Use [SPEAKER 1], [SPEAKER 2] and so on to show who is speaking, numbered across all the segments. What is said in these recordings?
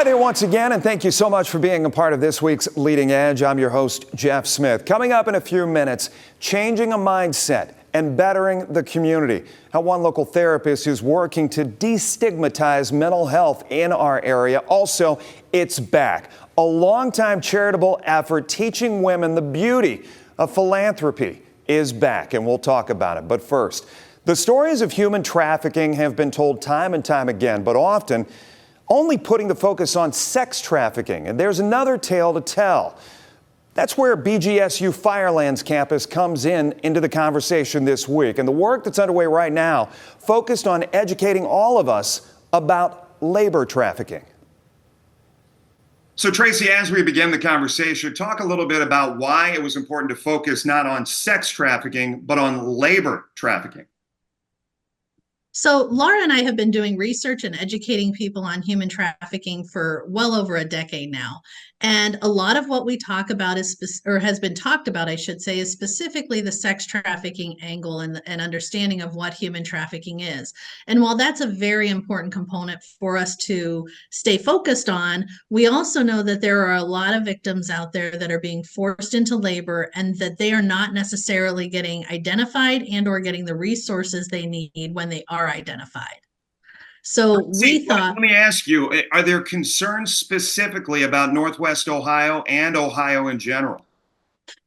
[SPEAKER 1] Hi there once again, and thank you so much for being a part of this week's Leading Edge. I'm your host, Jeff Smith. Coming up in a few minutes, changing a mindset and bettering the community. How one local therapist is working to destigmatize mental health in our area. Also, it's back. A longtime charitable effort teaching women the beauty of philanthropy is back, and we'll talk about it. But first, the stories of human trafficking have been told time and time again, but often only putting the focus on sex trafficking. And there's another tale to tell. That's where BGSU Firelands campus comes into the conversation this week. And the work that's underway right now focused on educating all of us about labor trafficking. So Tracy, as we begin the conversation, talk a little bit about why it was important to focus not on sex trafficking, but on labor trafficking.
[SPEAKER 2] So Lara and I have been doing research and educating people on human trafficking for well over a decade now. And a lot of what we talk about has been talked about, I should say, is specifically the sex trafficking angle and understanding of what human trafficking is. And while that's a very important component for us to stay focused on, we also know that there are a lot of victims out there that are being forced into labor and that they are not necessarily getting identified and or getting the resources they need when they are identified. So let
[SPEAKER 1] me ask you, are there concerns specifically about Northwest Ohio and Ohio in general?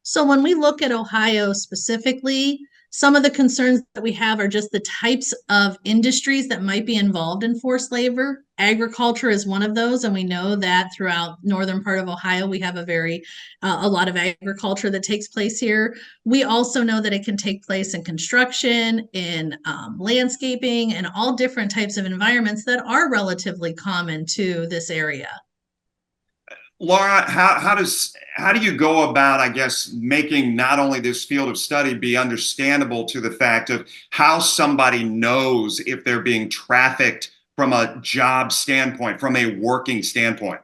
[SPEAKER 2] So when we look at Ohio specifically, some of the concerns that we have are just the types of industries that might be involved in forced labor. Agriculture is one of those, and we know that throughout northern part of Ohio, we have a lot of agriculture that takes place here. We also know that it can take place in construction, in landscaping, and all different types of environments that are relatively common to this area.
[SPEAKER 1] Lara, how do you go about, I guess, making not only this field of study be understandable to the fact of how somebody knows if they're being trafficked from a job standpoint, from a working standpoint?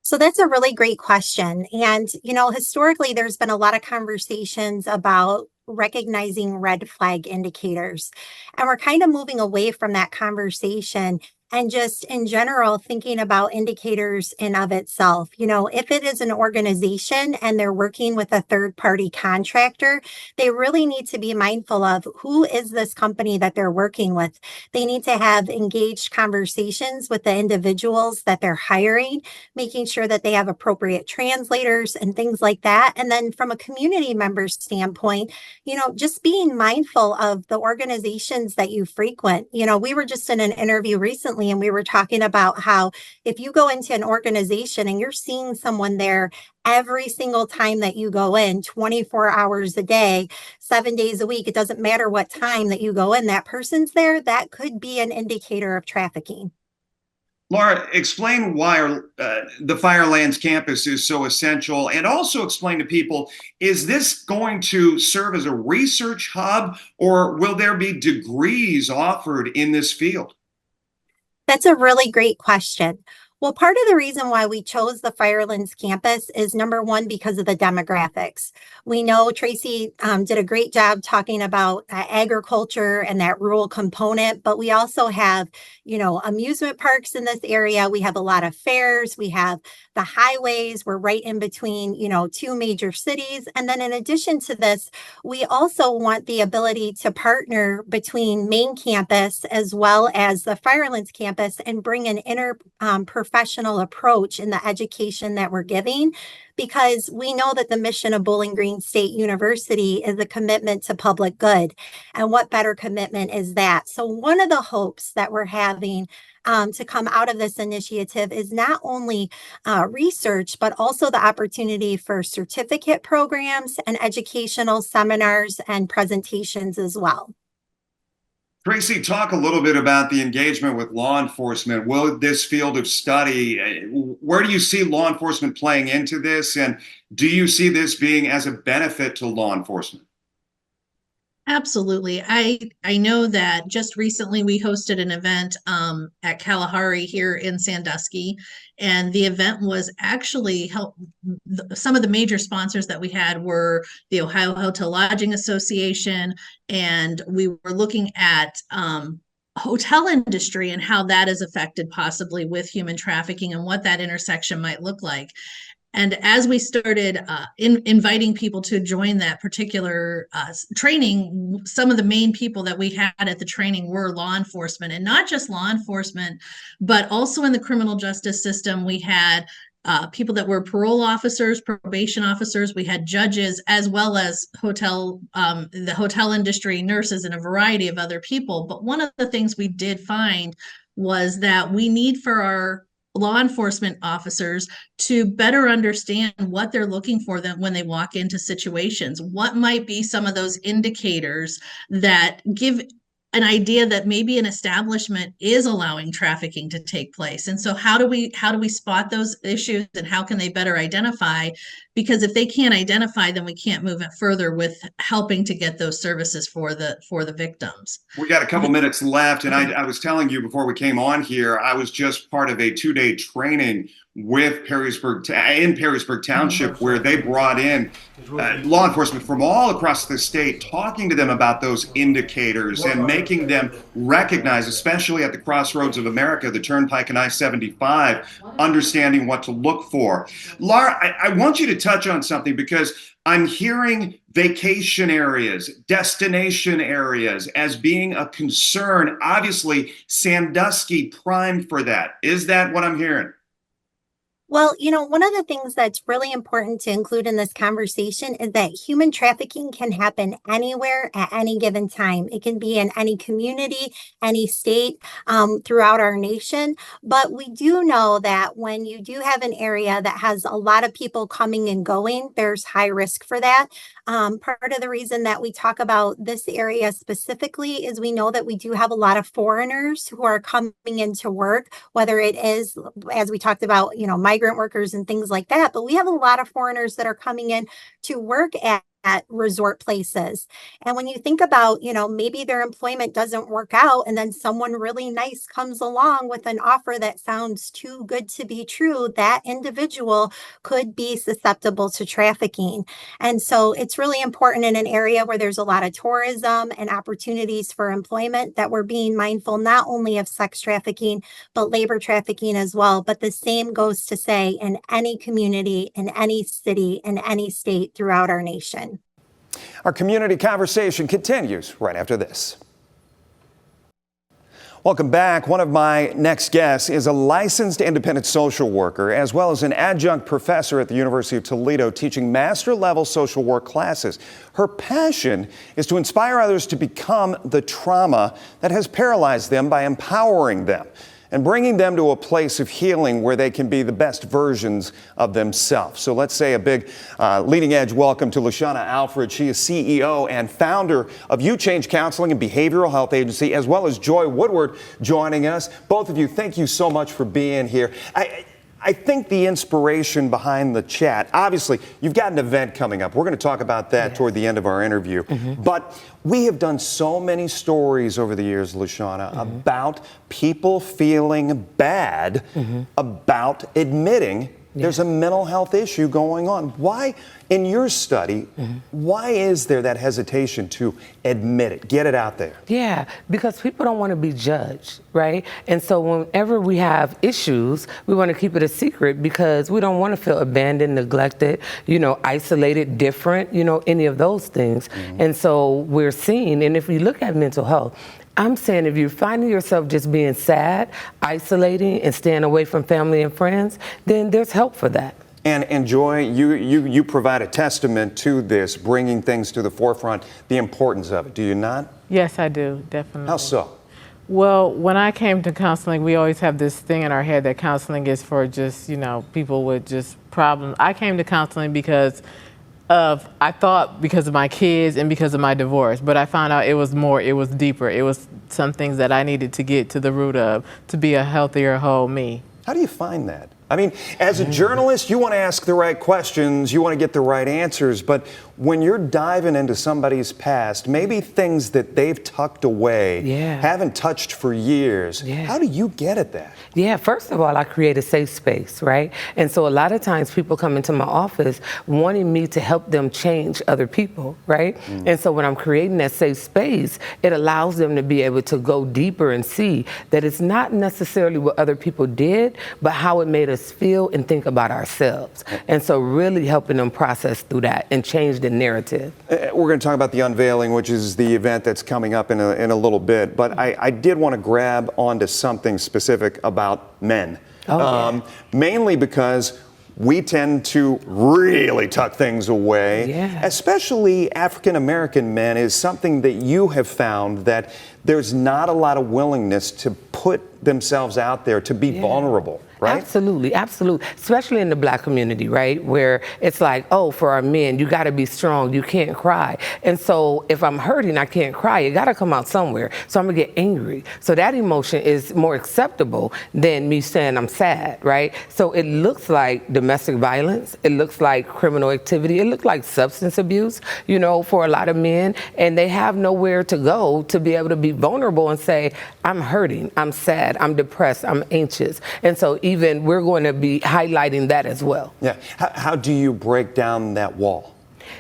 [SPEAKER 3] So that's a really great question. And, historically, there's been a lot of conversations about recognizing red flag indicators. And we're kind of moving away from that conversation and just in general thinking about indicators in of itself. If it is an organization and they're working with a third party contractor, they really need to be mindful of who is this company that they're working with. They need to have engaged conversations with the individuals that they're hiring, making sure that they have appropriate translators and things like that. And then from a community member standpoint, just being mindful of the organizations that you frequent. We were just in an interview recently and we were talking about how if you go into an organization and you're seeing someone there every single time that you go in, 24 hours a day, 7 days a week, it doesn't matter what time that you go in, that person's there, that could be an indicator of trafficking.
[SPEAKER 1] Lara, explain why the Firelands campus is so essential, and also explain to people, is this going to serve as a research hub, or will there be degrees offered in this field?
[SPEAKER 3] That's a really great question. Well, part of the reason why we chose the Firelands campus is number one, because of the demographics. We know Tracy did a great job talking about agriculture and that rural component, but we also have, amusement parks in this area. We have a lot of fairs. We have the highways. We're right in between, two major cities. And then in addition to this, we also want the ability to partner between main campus as well as the Firelands campus and bring an professional approach in the education that we're giving, because we know that the mission of Bowling Green State University is a commitment to public good. And what better commitment is that? So one of the hopes that we're having to come out of this initiative is not only research, but also the opportunity for certificate programs and educational seminars and presentations as well.
[SPEAKER 1] Tracy, talk a little bit about the engagement with law enforcement. Will this field of study, where do you see law enforcement playing into this? And do you see this being as a benefit to law enforcement?
[SPEAKER 2] Absolutely. I know that just recently we hosted an event at Kalahari here in Sandusky, and the event was actually some of the major sponsors that we had were the Ohio Hotel Lodging Association, and we were looking at hotel industry and how that is affected possibly with human trafficking and what that intersection might look like. And as we started inviting people to join that particular training, some of the main people that we had at the training were law enforcement, and not just law enforcement, but also in the criminal justice system. We had people that were parole officers, probation officers. We had judges, as well as the hotel industry, nurses, and a variety of other people. But one of the things we did find was that we need for our law enforcement officers to better understand what they're looking for them when they walk into situations. What might be some of those indicators that give an idea that maybe an establishment is allowing trafficking to take place? And so how do we spot those issues, and how can they better identify? Because if they can't identify, then we can't move it further with helping to get those services for the victims.
[SPEAKER 1] We got a couple minutes left, and I was telling you before we came on here, I was just part of a 2-day training with Perrysburg Township, where they brought in law enforcement from all across the state, talking to them about those indicators and making them recognize, especially at the crossroads of America, the Turnpike and I-75, understanding what to look for. Lara, I want you to touch on something, because I'm hearing vacation areas, destination areas as being a concern. Obviously, Sandusky primed for that. Is that what I'm hearing?
[SPEAKER 3] Well, one of the things that's really important to include in this conversation is that human trafficking can happen anywhere at any given time. It can be in any community, any state, throughout our nation. But we do know that when you do have an area that has a lot of people coming and going, there's high risk for that. Part of the reason that we talk about this area specifically is we know that we do have a lot of foreigners who are coming into work, whether it is, as we talked about, migrant workers and things like that. But we have a lot of foreigners that are coming in to work at resort places. And when you think about, maybe their employment doesn't work out, and then someone really nice comes along with an offer that sounds too good to be true, that individual could be susceptible to trafficking. And so it's really important in an area where there's a lot of tourism and opportunities for employment that we're being mindful not only of sex trafficking, but labor trafficking as well. But the same goes to say in any community, in any city, in any state throughout our nation.
[SPEAKER 1] Our community conversation continues right after this. Welcome back. One of my next guests is a licensed independent social worker, as well as an adjunct professor at the University of Toledo, teaching master-level social work classes. Her passion is to inspire others to become the trauma that has paralyzed them by empowering them and bringing them to a place of healing where they can be the best versions of themselves. So let's say a big leading edge welcome to Lashana Alfred. She is CEO and founder of You Change Counseling and Behavioral Health Agency, as well as Joy Woodward joining us. Both of you, thank you so much for being here. I think the inspiration behind the chat, obviously, you've got an event coming up. We're going to talk about that toward the end of our interview. But we have done so many stories over the years, Lashana, about people feeling bad about admitting there's a mental health issue going on. Why, in your study, why is there that hesitation to admit it, get it out there?
[SPEAKER 4] Yeah, because people don't want to be judged, right? And so whenever we have issues, we want to keep it a secret because we don't want to feel abandoned, neglected, isolated, different, any of those things. And so we're seeing, and if we look at mental health, I'm saying if you're finding yourself just being sad, isolating, and staying away from family and friends, then there's help for that.
[SPEAKER 1] And Joy, you provide a testament to this, bringing things to the forefront, the importance of it, do you not?
[SPEAKER 5] Yes, I do, definitely.
[SPEAKER 1] How so?
[SPEAKER 5] Well, when I came to counseling, we always have this thing in our head that counseling is for just, people with just problems. I came to counseling because of my kids and because of my divorce, but I found out it was more, it was deeper. It was some things that I needed to get to the root of to be a healthier, whole me.
[SPEAKER 1] How do you find that? I mean, as a journalist, you want to ask the right questions, you want to get the right answers, but when you're diving into somebody's past, maybe things that they've tucked away, haven't touched for years, how do you get at that?
[SPEAKER 4] Yeah, first of all, I create a safe space, right? And so a lot of times people come into my office wanting me to help them change other people, right? And so when I'm creating that safe space, it allows them to be able to go deeper and see that it's not necessarily what other people did, but how it made us feel and think about ourselves. And so really helping them process through that and change the narrative.
[SPEAKER 1] We're going to talk about the unveiling, which is the event that's coming up in a little bit, but I did want to grab onto something specific about men. Mainly because we tend to really tuck things away, especially African American men, is something that you have found that there's not a lot of willingness to put themselves out there, to be vulnerable, right?
[SPEAKER 4] Absolutely, absolutely. Especially in the Black community, right? Where it's like, oh, for our men, you got to be strong, you can't cry. And so if I'm hurting, I can't cry, it got to come out somewhere. So I'm going to get angry. So that emotion is more acceptable than me saying I'm sad, right? So it looks like domestic violence, it looks like criminal activity, it looks like substance abuse, you know, for a lot of men. And they have nowhere to go to be able to be vulnerable and say, I'm hurting, I'm sad, I'm depressed, I'm anxious. And so even we're going to be highlighting that as well.
[SPEAKER 1] Yeah. How do you break down that wall?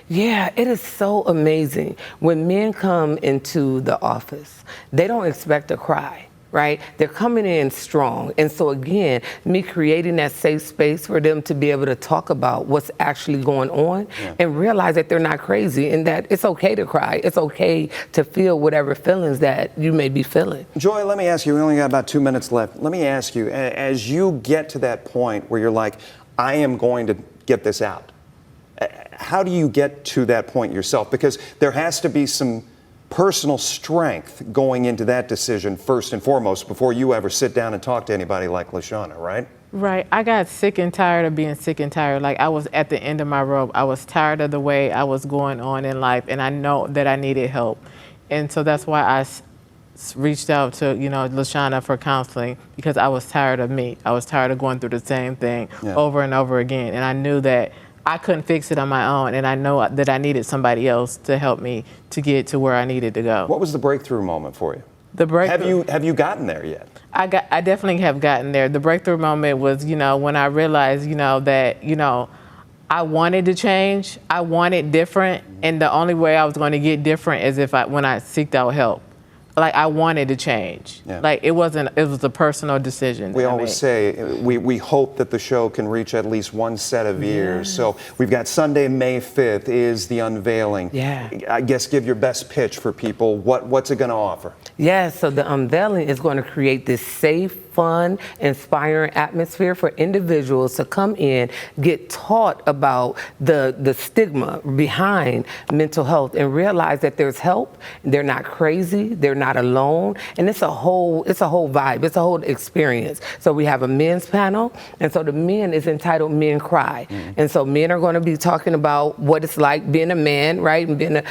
[SPEAKER 4] Yeah, it is so amazing. When men come into the office, they don't expect to cry. Right? They're coming in strong. And so again, me creating that safe space for them to be able to talk about what's actually going on and realize that they're not crazy and that it's okay to cry. It's okay to feel whatever feelings that you may be feeling.
[SPEAKER 1] Joy, let me ask you, we only got about 2 minutes left. Let me ask you, as you get to that point where you're like, I am going to get this out, how do you get to that point yourself? Because there has to be some personal strength going into that decision first and foremost before you ever sit down and talk to anybody like LaShawna, right?
[SPEAKER 5] Right. I got sick and tired of being sick and tired. Like, I was at the end of my rope. I was tired of the way I was going on in life, and I know that I needed help. And so that's why I reached out to, you know, LaShawna for counseling, because I was tired of me. I was tired of going through the same thing over and over again. And I knew that I couldn't fix it on my own, and I know that I needed somebody else to help me to get to where I needed to go.
[SPEAKER 1] What was the breakthrough moment for you?
[SPEAKER 5] The breakthrough.
[SPEAKER 1] Have you gotten there yet?
[SPEAKER 5] I definitely have gotten there. The breakthrough moment was, you know, when I realized, you know, that, you know, I wanted to change, I wanted different, and the only way I was going to get different is when I seeked out help. Like, I wanted to change. Like, it was a personal decision.
[SPEAKER 1] We always say we hope that the show can reach at least one set of ears. So we've got Sunday, May 5th is the unveiling. I guess give your best pitch for people. What's it going to offer?
[SPEAKER 4] So the unveiling is going to create this safe, fun, inspiring atmosphere for individuals to come in, get taught about the stigma behind mental health, and realize that there's help. They're not crazy. They're not alone. And it's a whole vibe. It's a whole experience. So we have a men's panel, and so the men is entitled Men Cry. And so men are going to be talking about what it's like being a man, right? And being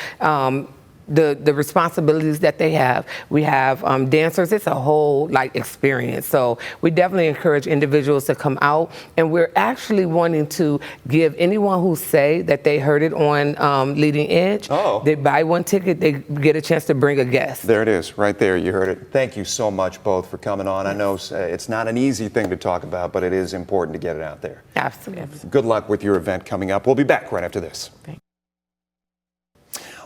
[SPEAKER 4] the responsibilities that they have. We have dancers. It's a whole experience. So we definitely encourage individuals to come out, and we're actually wanting to give anyone who say that they heard it on Leading Edge, they buy one ticket, they get a chance to bring a guest.
[SPEAKER 1] There it is, right there. You heard it. Thank you so much both for coming on. I know it's not an easy thing to talk about, but it is important to get it out there.
[SPEAKER 4] Absolutely.
[SPEAKER 1] Good luck with your event coming up. We'll be back right after this. Thanks.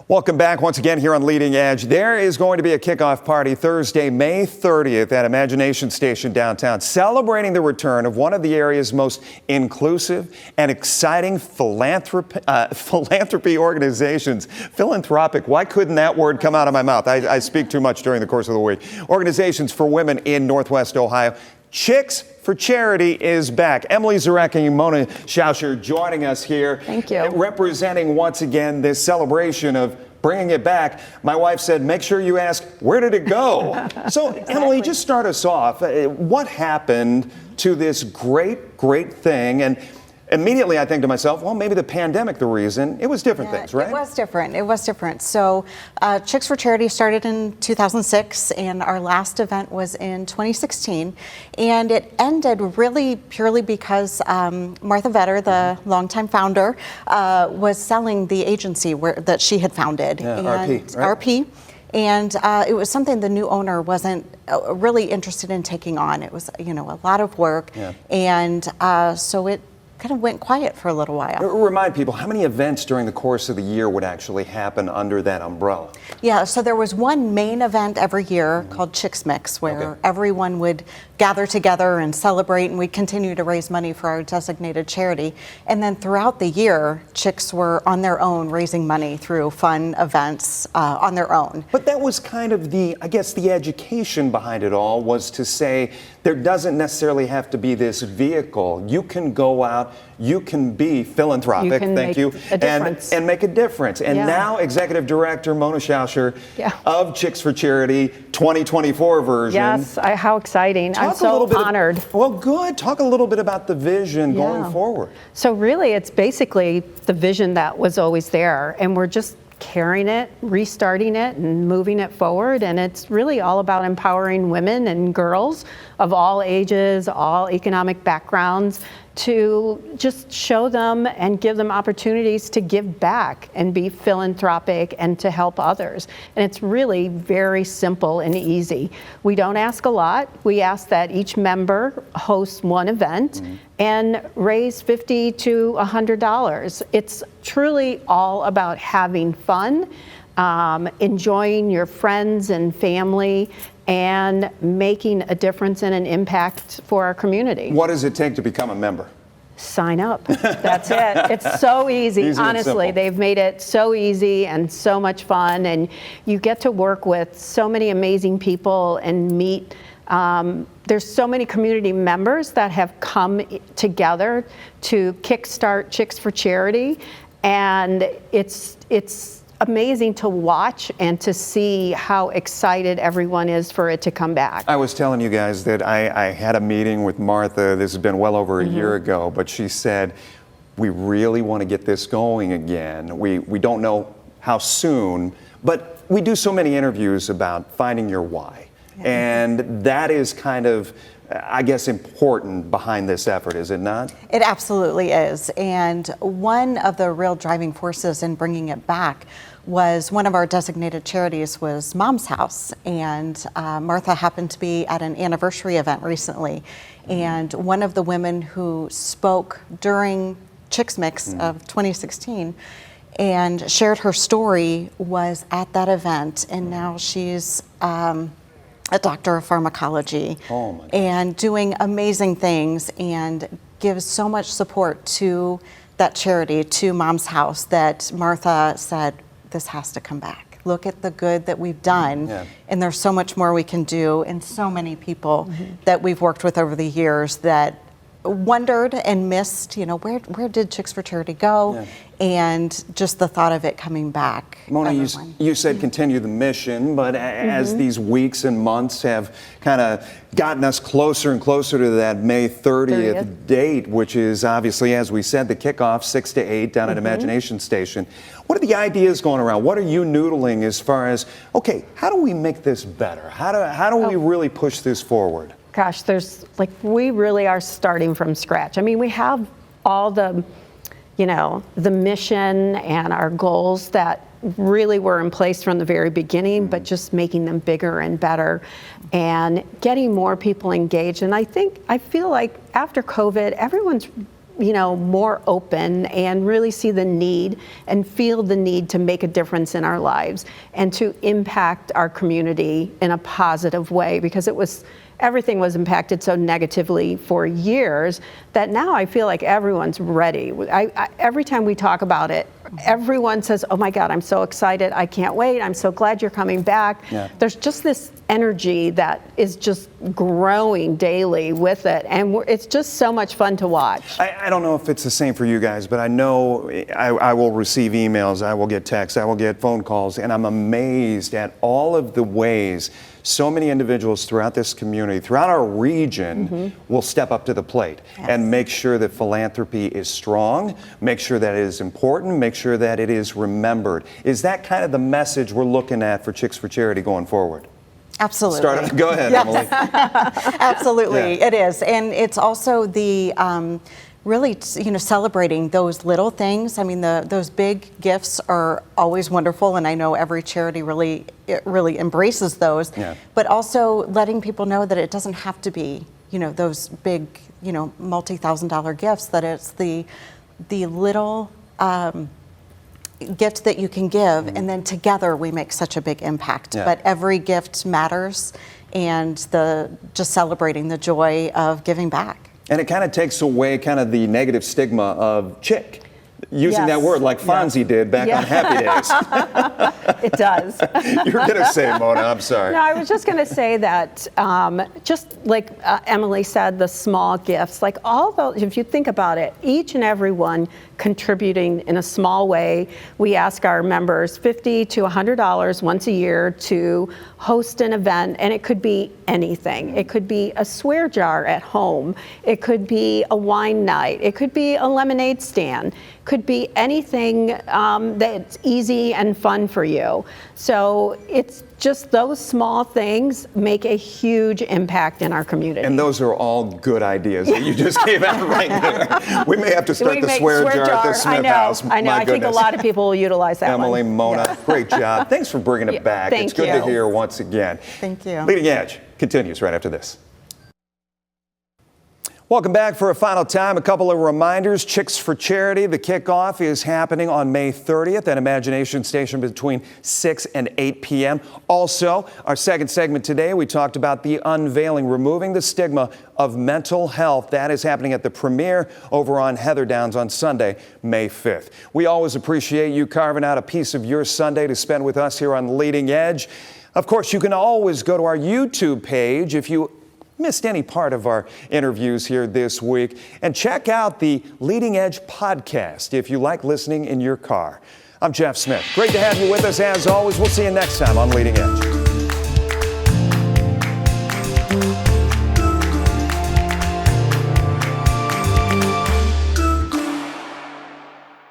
[SPEAKER 1] Welcome back once again here on Leading Edge. There is going to be a kickoff party Thursday, May 30th at Imagination Station downtown, celebrating the return of one of the area's most inclusive and exciting philanthropy organizations. Philanthropic, why couldn't that word come out of my mouth? I speak too much during the course of the week. Organizations for women in Northwest Ohio. Chicks for Charity is back. Emily Zarecki and Mona Shousher joining us here.
[SPEAKER 6] Thank you.
[SPEAKER 1] Representing once again this celebration of bringing it back. My wife said, make sure you ask, where did it go? So Emily, just start us off. What happened to this great thing? And immediately I think to myself, well, maybe the pandemic, the reason. It was different things, right?
[SPEAKER 6] It was different. It was different. So Chicks for Charity started in 2006, and our last event was in 2016. And it ended really purely because Martha Vetter, the longtime founder, was selling the agency that she had founded.
[SPEAKER 1] Yeah,
[SPEAKER 6] and
[SPEAKER 1] RP, right?
[SPEAKER 6] RP. And it was something the new owner wasn't really interested in taking on. It was, a lot of work.
[SPEAKER 1] Yeah.
[SPEAKER 6] And so it kind of went quiet for a little while.
[SPEAKER 1] Remind people, how many events during the course of the year would actually happen under that umbrella?
[SPEAKER 6] Yeah, so there was one main event every year called Chicks Mix, where everyone would gather together and celebrate, and we'd continue to raise money for our designated charity. And then throughout the year, Chicks were on their own raising money through fun events on their own.
[SPEAKER 1] But that was kind of the education behind it all, was to say there doesn't necessarily have to be this vehicle. You can go out, you can be philanthropic,
[SPEAKER 7] You can
[SPEAKER 1] thank
[SPEAKER 7] make
[SPEAKER 1] you,
[SPEAKER 7] a difference.
[SPEAKER 1] and make a difference. And
[SPEAKER 7] Yeah.
[SPEAKER 1] now Executive Director Mona Shousher
[SPEAKER 7] Yeah.
[SPEAKER 1] of Chicks for Charity 2024 version.
[SPEAKER 7] Yes, how exciting. I'm
[SPEAKER 1] Talk a little
[SPEAKER 7] so
[SPEAKER 1] bit
[SPEAKER 7] honored.
[SPEAKER 1] Well, good. Talk a little bit about the vision going
[SPEAKER 7] Yeah.
[SPEAKER 1] forward.
[SPEAKER 7] So really, it's basically the vision that was always there, and we're just carrying it, restarting it, and moving it forward. And it's really all about empowering women and girls of all ages, all economic backgrounds, to just show them and give them opportunities to give back and be philanthropic and to help others. And it's really very simple and easy. We don't ask a lot. We ask that each member host one event and raise $50 to $100. It's truly all about having fun, enjoying your friends and family, and making a difference and an impact for our community.
[SPEAKER 1] What does it take to become a member?
[SPEAKER 7] Sign up. That's it. It's so easy.
[SPEAKER 1] Easy and
[SPEAKER 7] Honestly,
[SPEAKER 1] simple.
[SPEAKER 7] they've made it so easy and so much fun, and you get to work with so many amazing people and meet. There's so many community members that have come together to kickstart Chicks for Charity, and it's amazing to watch and to see how excited everyone is for it to come back.
[SPEAKER 1] I was telling you guys that I had a meeting with Martha. This has been well over a year ago, but she said, we really want to get this going again. We don't know how soon, but we do so many interviews about finding your why. And that is kind of, I guess, important behind this effort, is it not?
[SPEAKER 6] It absolutely is. And one of the real driving forces in bringing it back was one of our designated charities was Mom's House. And Martha happened to be at an anniversary event recently. And one of the women who spoke during Chicks Mix of 2016 and shared her story was at that event. And now she's a doctor of pharmacology and doing amazing things, and gives so much support to that charity, to Mom's House, that Martha said, this has to come back. Look at the good that we've done, and there's so much more we can do, and so many people that we've worked with over the years that wondered and missed, where did Chicks for Charity go? And just the thought of it coming back.
[SPEAKER 1] Mona, you said continue the mission, but as these weeks and months have kind of gotten us closer and closer to that May 30th date, which is obviously, as we said, the kickoff, 6 to 8 down at Imagination Station. What are the ideas going around? What are you noodling as far as, okay, how do we make this better? How do we really push this forward?
[SPEAKER 7] Gosh, we really are starting from scratch. I mean, we have all the mission and our goals that really were in place from the very beginning, but just making them bigger and better and getting more people engaged. And I feel like after COVID, everyone's more open and really see the need and feel the need to make a difference in our lives and to impact our community in a positive way, because everything was impacted so negatively for years that now I feel like everyone's ready. Every time we talk about it, everyone says, oh my God, I'm so excited. I can't wait. I'm so glad you're coming back. There's just this energy that is just growing daily with it. And it's just so much fun to watch.
[SPEAKER 1] I don't know if it's the same for you guys, but I know I will receive emails, I will get texts, I will get phone calls, and I'm amazed at all of the ways so many individuals throughout this community, throughout our region, will step up to the plate and make sure that philanthropy is strong, make sure that it is important, make sure that it is remembered. Is that kind of the message we're looking at for Chicks for Charity going forward?
[SPEAKER 6] Absolutely.
[SPEAKER 1] Go ahead, Emily.
[SPEAKER 6] Absolutely,
[SPEAKER 1] Yeah.
[SPEAKER 6] it is. And it's also the really, celebrating those little things. I mean, those big gifts are always wonderful, and I know every charity really embraces those.
[SPEAKER 1] Yeah.
[SPEAKER 6] But also letting people know that it doesn't have to be, those big, multi-$1,000 gifts. That it's the little gift that you can give, and then together we make such a big impact.
[SPEAKER 1] Yeah.
[SPEAKER 6] But every gift matters, and just celebrating the joy of giving back.
[SPEAKER 1] And it kind of takes away kind of the negative stigma of chick, using that word like Fonzie did back on Happy Days.
[SPEAKER 7] It does.
[SPEAKER 1] You were going to say, Mona, I'm sorry.
[SPEAKER 7] No, I was just going to say that, just like Emily said, the small gifts, like all those, if you think about it, each and every one contributing in a small way. We ask our members $50 to $100 once a year to host an event, and it could be anything. It could be a swear jar at home. It could be a wine night. It could be a lemonade stand. Could be anything that's easy and fun for you. So it's just those small things make a huge impact in our community.
[SPEAKER 1] And those are all good ideas that you just gave out right there. We may have to start the swear jar at the Smith house.
[SPEAKER 7] I know.
[SPEAKER 1] My
[SPEAKER 7] I think a
[SPEAKER 1] goodness.
[SPEAKER 7] lot of people will utilize that
[SPEAKER 1] Emily,
[SPEAKER 7] one.
[SPEAKER 1] Mona, great job. Thanks for bringing it back.
[SPEAKER 7] Thank
[SPEAKER 1] It's good
[SPEAKER 7] you.
[SPEAKER 1] to hear once again.
[SPEAKER 6] Thank you.
[SPEAKER 1] Leading Edge continues right after this. Welcome back for a final time. A couple of reminders. Chicks for Charity, the kickoff is happening on May 30th at Imagination Station between 6 and 8 p.m. Also, our second segment today, we talked about the unveiling, removing the stigma of mental health. That is happening at the premiere over on Heather Downs on Sunday, May 5th. We always appreciate you carving out a piece of your Sunday to spend with us here on Leading Edge. Of course, you can always go to our YouTube page if you missed any part of our interviews here this week, and check out the Leading Edge podcast if you like listening in your car. I'm Jeff Smith. Great to have you with us as always. We'll see you next time on Leading Edge.